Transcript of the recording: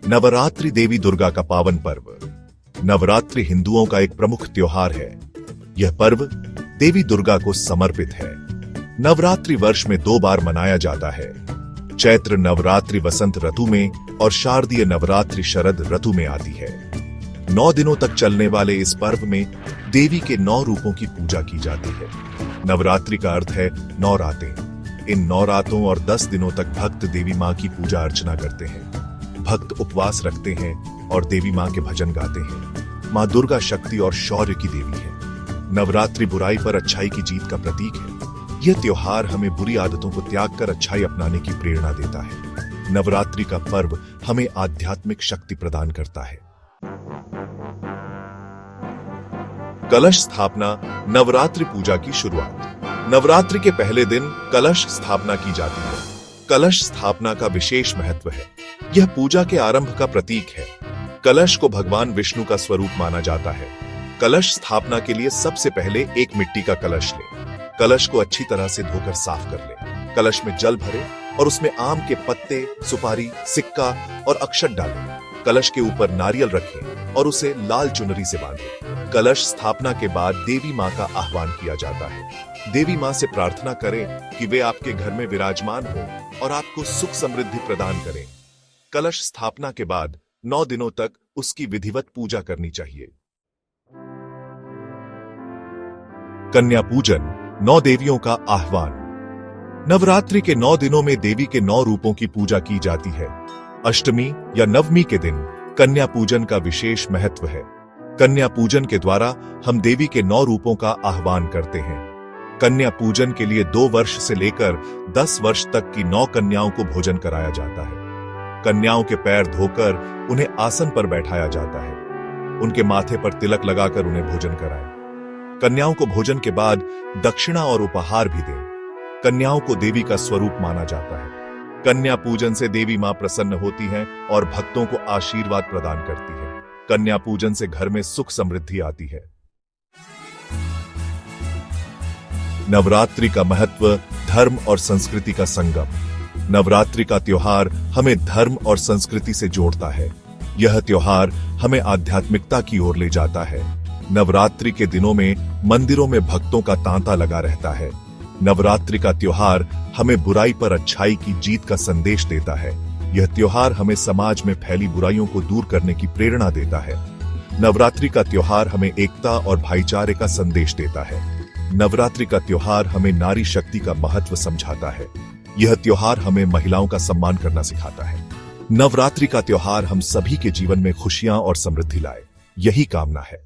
नवरात्रि देवी दुर्गा का पावन पर्व। नवरात्रि हिंदुओं का एक प्रमुख त्योहार है। यह पर्व देवी दुर्गा को समर्पित है। नवरात्रि वर्ष में 2 बार मनाया जाता है। चैत्र नवरात्रि वसंत ऋतु में और शारदीय नवरात्रि शरद ऋतु में आती है। 9 दिनों तक चलने वाले इस पर्व में देवी के 9 रूपों की पूजा की जाती है। नवरात्रि का अर्थ है 9 रातें। इन 9 रातों और 10 दिनों तक भक्त देवी मां की पूजा अर्चना करते हैं। भक्त उपवास रखते हैं और देवी मां के भजन गाते हैं। मां दुर्गा शक्ति और शौर्य की देवी है। नवरात्रि बुराई पर अच्छाई की जीत का प्रतीक है। यह त्योहार हमें बुरी आदतों को त्याग कर अच्छाई अपनाने की प्रेरणा देता है। नवरात्रि का पर्व हमें आध्यात्मिक शक्ति प्रदान करता है। कलश स्थापना नवरात्रि पूजा की शुरुआत। नवरात्रि के पहले दिन कलश स्थापना की जाती है। कलश स्थापना का विशेष महत्व है। यह पूजा के आरंभ का प्रतीक है। कलश को भगवान विष्णु का स्वरूप माना जाता है। कलश स्थापना के लिए सबसे पहले एक मिट्टी का कलश लें। कलश को अच्छी तरह से धोकर साफ कर लें। कलश में जल भरें और उसमें आम के पत्ते, सुपारी, सिक्का और अक्षत डालें। कलश के ऊपर नारियल रखें और उसे लाल चुनरी से बांधें। कलश स्थापना के बाद देवी मां का आह्वान किया जाता है। देवी मां से प्रार्थना करें कि वे आपके घर में विराजमान हो और आपको सुख समृद्धि प्रदान करें। कलश स्थापना के बाद 9 दिनों तक उसकी विधिवत पूजा करनी चाहिए। कन्या पूजन 9 देवियों का आह्वान। नवरात्रि के 9 दिनों में देवी के 9 रूपों की पूजा की जाती है। अष्टमी या नवमी के दिन कन्या पूजन का विशेष महत्व है। कन्या पूजन के द्वारा हम देवी के 9 रूपों का आह्वान करते हैं। कन्या पूजन के लिए 2 वर्ष से लेकर 10 वर्ष तक की 9 कन्याओं को भोजन कराया जाता है। कन्याओं के पैर धोकर उन्हें आसन पर बैठाया जाता है। उनके माथे पर तिलक लगाकर उन्हें भोजन कराएं। कन्याओं को भोजन के बाद दक्षिणा और उपहार भी दें। कन्याओं को देवी का स्वरूप माना जाता है। कन्या पूजन से देवी मां प्रसन्न होती हैं और भक्तों को आशीर्वाद प्रदान करती है। कन्या पूजन से घर में सुख समृद्धि आती है। नवरात्रि का महत्व धर्म और संस्कृति का संगम। नवरात्रि का त्योहार हमें धर्म और संस्कृति से जोड़ता है। यह त्योहार हमें आध्यात्मिकता की ओर ले जाता है। नवरात्रि के दिनों में मंदिरों में भक्तों का तांता लगा रहता है। नवरात्रि का त्योहार हमें बुराई पर अच्छाई की जीत का संदेश देता है। यह त्योहार हमें समाज में फैली बुराइयों को दूर करने की प्रेरणा देता है। नवरात्रि का त्योहार हमें एकता और भाईचारे का संदेश देता है। नवरात्रि का त्योहार हमें नारी शक्ति का महत्व समझाता है। यह त्योहार हमें महिलाओं का सम्मान करना सिखाता है। नवरात्रि का त्योहार हम सभी के जीवन में खुशियां और समृद्धि लाए, यही कामना है।